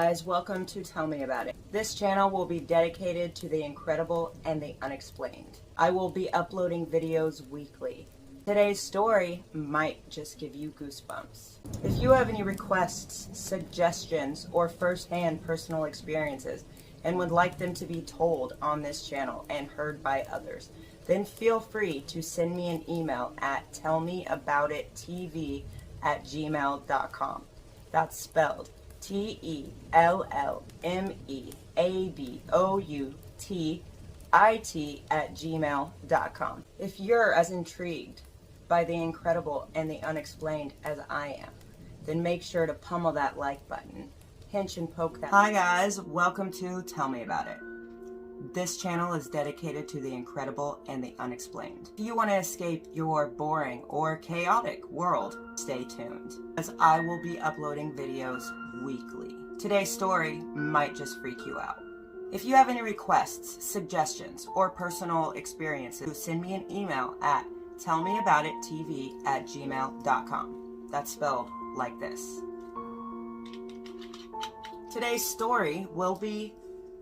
guys, welcome to Tell Me About It. This channel will be dedicated to the incredible and the unexplained. I will be uploading videos weekly. Today's story might just give you goosebumps. If you have any requests, suggestions, or first-hand personal experiences and would like them to be told on this channel and heard by others, then feel free to send me an email at tellmeaboutit.tv@gmail.com. That's spelled tellmeaboutit@gmail.com. If you're as intrigued by the incredible and the unexplained as I am, then make sure to pummel that like button, pinch and poke that. Hi guys, welcome to Tell Me About It. This channel is dedicated to the incredible and the unexplained. If you want to escape your boring or chaotic world, stay tuned, as I will be uploading videos weekly. Today's story might just freak you out. If you have any requests, suggestions, or personal experiences, send me an email at tellmeaboutit.tv@gmail.com. That's spelled like this. Today's story will be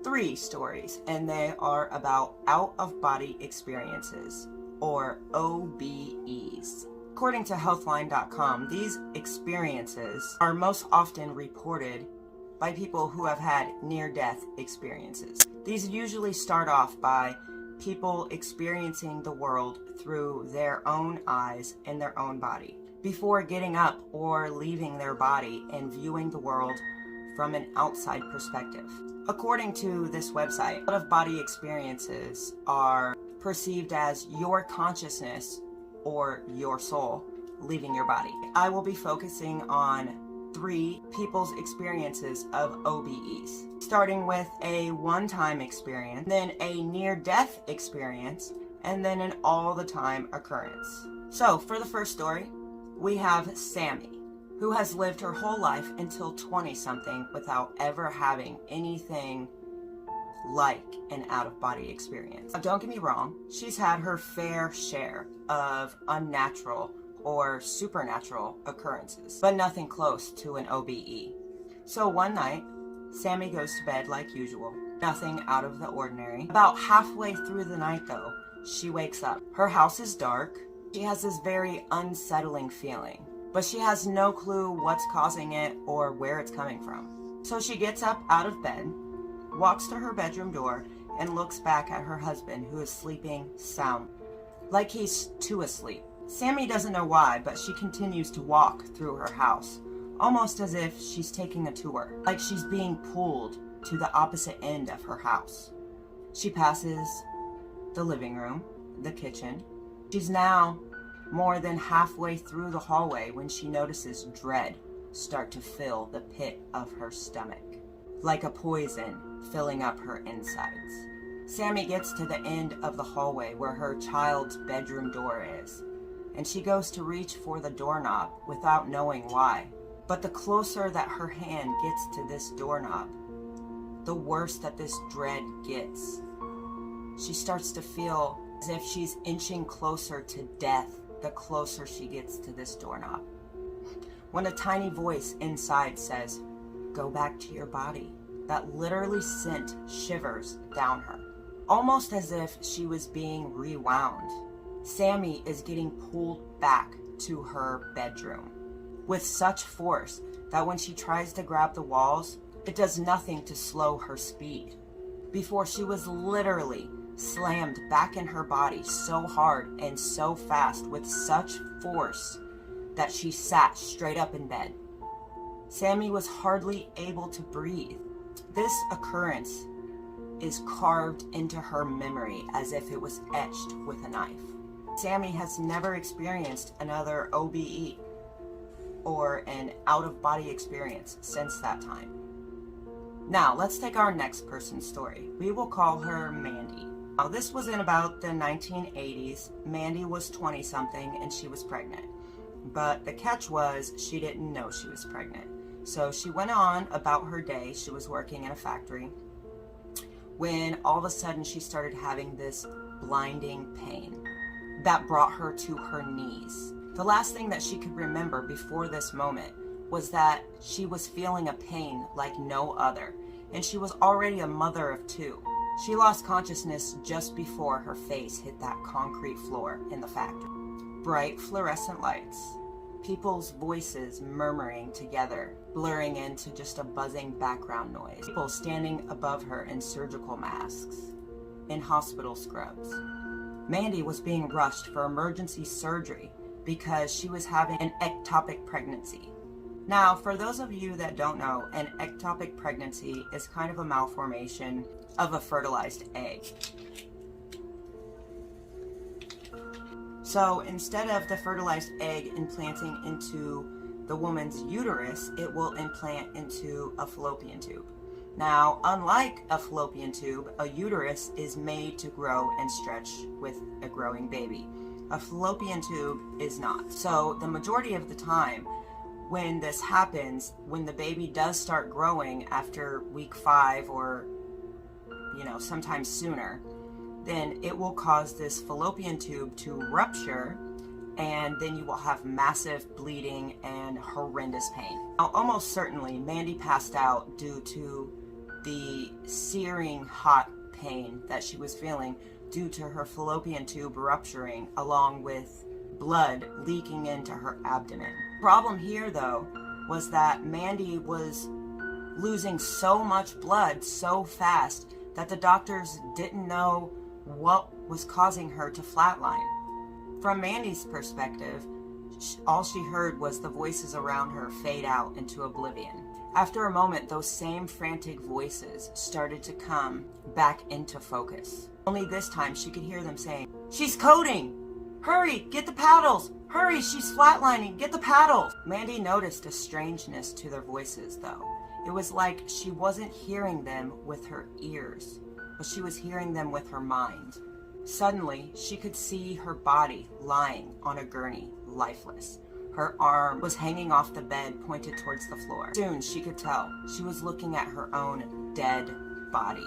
3 stories, and they are about out-of-body experiences, or OBEs. According to Healthline.com, these experiences are most often reported by people who have had near-death experiences. These usually start off by people experiencing the world through their own eyes and their own body, before getting up or leaving their body and viewing the world from an outside perspective. According to this website, out-of-body experiences are perceived as your consciousness or your soul leaving your body. I will be focusing on 3 people's experiences of OBEs, starting with a one-time experience, then a near-death experience, and then an all-the-time occurrence. So, for the first story, we have Sammy, who has lived her whole life until 20-something without ever having anything like an out-of-body experience. Now, don't get me wrong, she's had her fair share of unnatural or supernatural occurrences, but nothing close to an OBE. So one night, Sammy goes to bed like usual. Nothing out of the ordinary. About halfway through the night though, she wakes up. Her house is dark. She has this very unsettling feeling, but she has no clue what's causing it or where it's coming from. So she gets up out of bed, walks to her bedroom door, and looks back at her husband, who is sleeping sound, like he's too asleep. Sammy doesn't know why, but she continues to walk through her house, almost as if she's taking a tour, like she's being pulled to the opposite end of her house. She passes the living room, the kitchen. She's now more than halfway through the hallway when she notices dread start to fill the pit of her stomach, like a poison filling up her insides. Sammy gets to the end of the hallway where her child's bedroom door is, and she goes to reach for the doorknob without knowing why. But the closer that her hand gets to this doorknob, the worse that this dread gets. She starts to feel as if she's inching closer to death the closer she gets to this doorknob, when a tiny voice inside says, "Go back to your body," that literally sent shivers down her, almost as if she was being rewound. Sammy is getting pulled back to her bedroom with such force that when she tries to grab the walls, it does nothing to slow her speed. Before, she was literally slammed back in her body so hard and so fast with such force that she sat straight up in bed. Sammy was hardly able to breathe. This occurrence is carved into her memory as if it was etched with a knife. Sammy has never experienced another OBE or an out-of-body experience since that time. Now, let's take our next person's story. We will call her Mandy. Now, this was in about the 1980s. Mandy was 20-something and she was pregnant. But the catch was she didn't know she was pregnant. So she went on about her day. She was working in a factory when all of a sudden she started having this blinding pain that brought her to her knees. The last thing that she could remember before this moment was that she was feeling a pain like no other, and she was already a mother of 2. She lost consciousness just before her face hit that concrete floor in the factory. Bright fluorescent lights, people's voices murmuring together, blurring into just a buzzing background noise. People standing above her in surgical masks, in hospital scrubs. Mandy was being rushed for emergency surgery because she was having an ectopic pregnancy. Now, for those of you that don't know, an ectopic pregnancy is kind of a malformation of a fertilized egg. So instead of the fertilized egg implanting into the woman's uterus, it will implant into a fallopian tube. Now, unlike a fallopian tube, a uterus is made to grow and stretch with a growing baby. A fallopian tube is not. So the majority of the time, when this happens, when the baby does start growing after week 5 or, sometimes sooner, then it will cause this fallopian tube to rupture, and then you will have massive bleeding and horrendous pain. Now, almost certainly, Mandy passed out due to the searing hot pain that she was feeling due to her fallopian tube rupturing, along with blood leaking into her abdomen. The problem here, though, was that Mandy was losing so much blood so fast that the doctors didn't know what was causing her to flatline. From Mandy's perspective, all she heard was the voices around her fade out into oblivion. After a moment, those same frantic voices started to come back into focus. Only this time she could hear them saying, "She's coding! Hurry, get the paddles! Hurry, she's flatlining, get the paddles!" Mandy noticed a strangeness to their voices, though. It was like she wasn't hearing them with her ears, but she was hearing them with her mind. Suddenly, she could see her body lying on a gurney, lifeless. Her arm was hanging off the bed, pointed towards the floor. Soon, she could tell she was looking at her own dead body.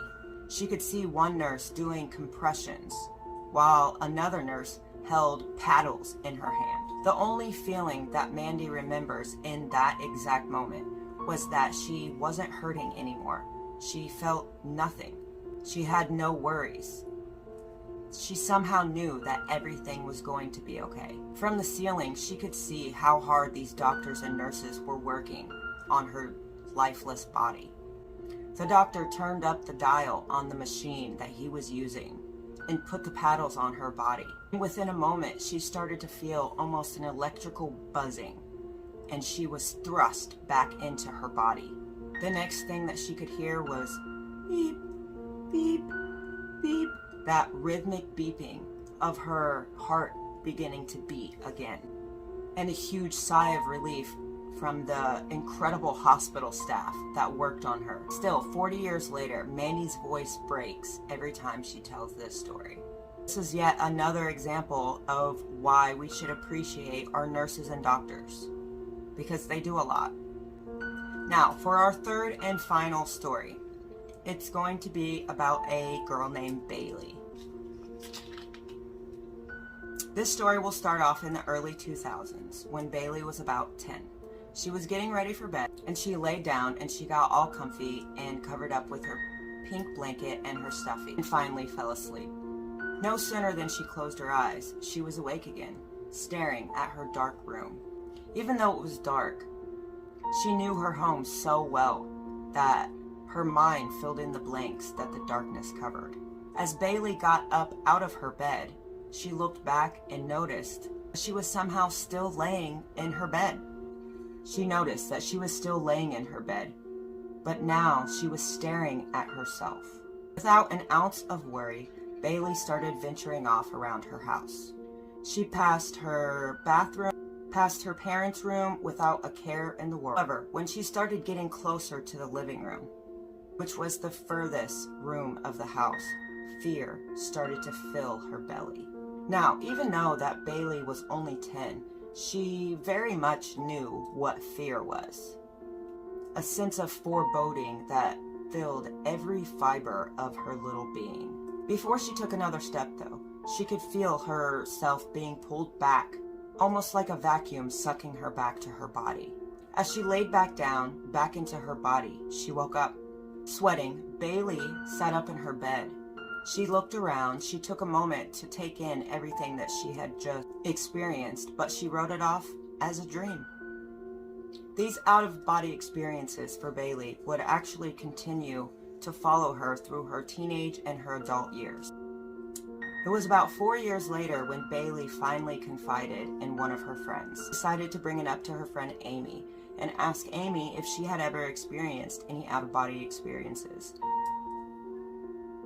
She could see one nurse doing compressions, while another nurse held paddles in her hand. The only feeling that Mandy remembers in that exact moment was that she wasn't hurting anymore. She felt nothing. She had no worries. She somehow knew that everything was going to be okay. From the ceiling, she could see how hard these doctors and nurses were working on her lifeless body. The doctor turned up the dial on the machine that he was using and put the paddles on her body. Within a moment, she started to feel almost an electrical buzzing, and she was thrust back into her body. The next thing that she could hear was beep, beep, beep, that rhythmic beeping of her heart beginning to beat again, and a huge sigh of relief from the incredible hospital staff that worked on her. Still, 40 years later, Mandy's voice breaks every time she tells this story. This is yet another example of why we should appreciate our nurses and doctors, because they do a lot. Now, for our third and final story, it's going to be about a girl named Bailey. This story will start off in the early 2000s when Bailey was about 10. She was getting ready for bed, and she laid down and she got all comfy and covered up with her pink blanket and her stuffy, and finally fell asleep. No sooner than she closed her eyes, she was awake again, staring at her dark room. Even though it was dark, she knew her home so well that her mind filled in the blanks that the darkness covered. As Bailey got up out of her bed, she looked back and noticed she was somehow still laying in her bed. She noticed that she was still laying in her bed, but now she was staring at herself. Without an ounce of worry, Bailey started venturing off around her house. She passed her bathroom, past her parents' room without a care in the world. However, when she started getting closer to the living room, which was the furthest room of the house, fear started to fill her belly. Now, even though that Bailey was only 10, she very much knew what fear was. A sense of foreboding that filled every fiber of her little being. Before she took another step, though, she could feel herself being pulled back, almost like a vacuum sucking her back to her body. As she laid back down, back into her body, she woke up. Sweating, Bailey sat up in her bed. She looked around. She took a moment to take in everything that she had just experienced, but she wrote it off as a dream. These out-of-body experiences for Bailey would actually continue to follow her through her teenage and her adult years. It was about 4 years later when Bailey finally confided in one of her friends. She decided to bring it up to her friend Amy and ask Amy if she had ever experienced any out-of-body experiences.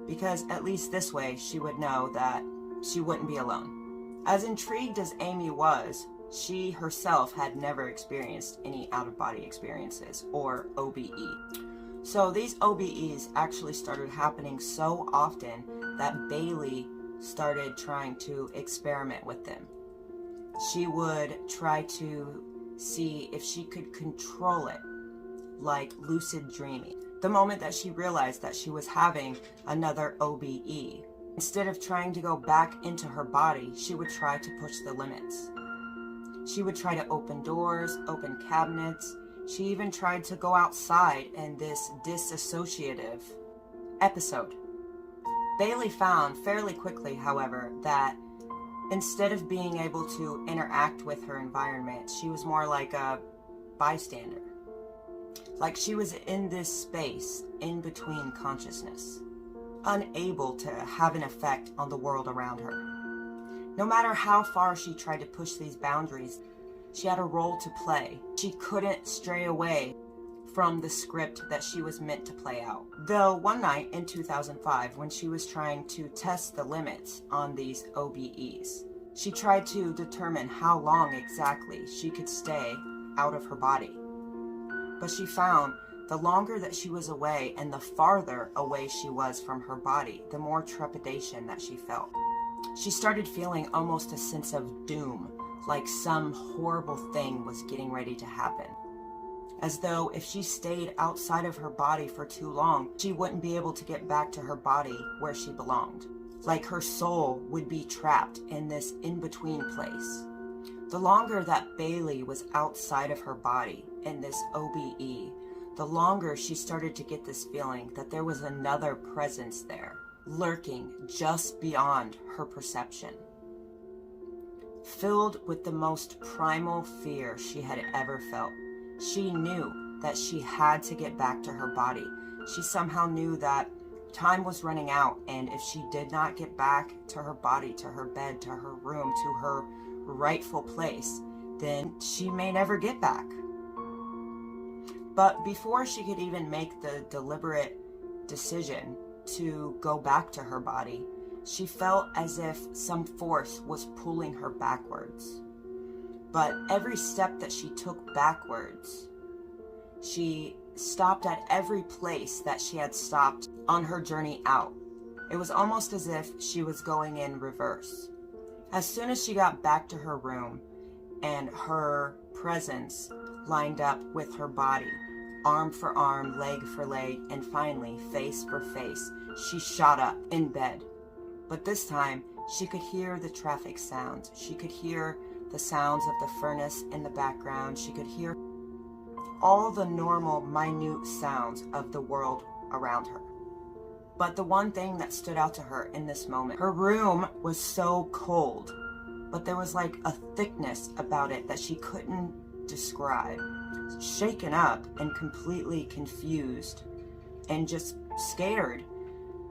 Because at least this way she would know that she wouldn't be alone. As intrigued as Amy was, she herself had never experienced any out-of-body experiences, or OBE. So these OBEs actually started happening so often that Bailey started trying to experiment with them. She would try to see if she could control it, like lucid dreaming. The moment that she realized that she was having another OBE, instead of trying to go back into her body, she would try to push the limits. She would try to open doors, open cabinets. She even tried to go outside in this disassociative episode. Bailey found fairly quickly, however, that instead of being able to interact with her environment, she was more like a bystander. Like she was in this space in between consciousness, unable to have an effect on the world around her. No matter how far she tried to push these boundaries, she had a role to play. She couldn't stray away from the script that she was meant to play out. Though one night in 2005, when she was trying to test the limits on these OBEs, she tried to determine how long exactly she could stay out of her body. But she found the longer that she was away and the farther away she was from her body, the more trepidation that she felt. She started feeling almost a sense of doom, like some horrible thing was getting ready to happen. As though if she stayed outside of her body for too long, she wouldn't be able to get back to her body where she belonged. Like her soul would be trapped in this in-between place. The longer that Bailey was outside of her body in this OBE, the longer she started to get this feeling that there was another presence there, lurking just beyond her perception. Filled with the most primal fear she had ever felt, she knew that she had to get back to her body. She somehow knew that time was running out, and if she did not get back to her body, to her bed, to her room, to her rightful place, then she may never get back. But before she could even make the deliberate decision to go back to her body, she felt as if some force was pulling her backwards. But every step that she took backwards, she stopped at every place that she had stopped on her journey out. It was almost as if she was going in reverse. As soon as she got back to her room and her presence lined up with her body, arm for arm, leg for leg, and finally face for face, she shot up in bed. But this time, she could hear the traffic sounds. She could hear the sounds of the furnace in the background. She could hear all the normal, minute sounds of the world around her. But the one thing that stood out to her in this moment, her room was so cold, but there was like a thickness about it that she couldn't describe. Shaken up and completely confused and just scared,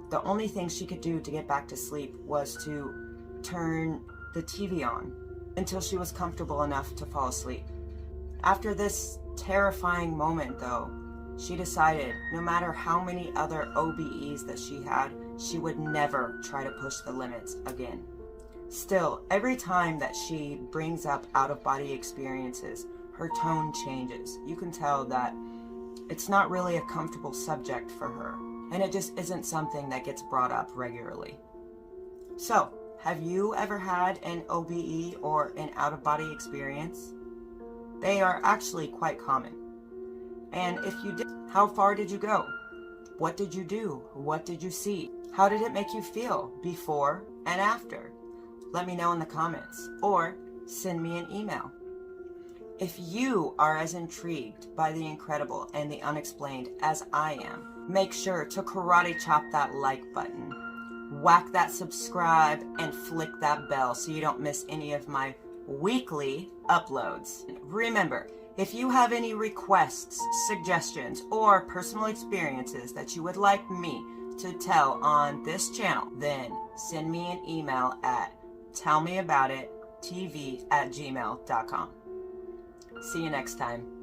the only thing she could do to get back to sleep was to turn the TV on until she was comfortable enough to fall asleep. After this terrifying moment, though, she decided no matter how many other OBEs that she had, she would never try to push the limits again. Still, every time that she brings up out-of-body experiences, her tone changes. You can tell that it's not really a comfortable subject for her, and it just isn't something that gets brought up regularly. So, have you ever had an OBE or an out-of-body experience? They are actually quite common. And if you did, how far did you go? What did you do? What did you see? How did it make you feel before and after? Let me know in the comments, or send me an email. If you are as intrigued by the incredible and the unexplained as I am, make sure to karate chop that like button, whack that subscribe, and flick that bell so you don't miss any of my weekly uploads. Remember, if you have any requests, suggestions, or personal experiences that you would like me to tell on this channel, then send me an email at tellmeaboutit.tv@gmail.com. See you next time.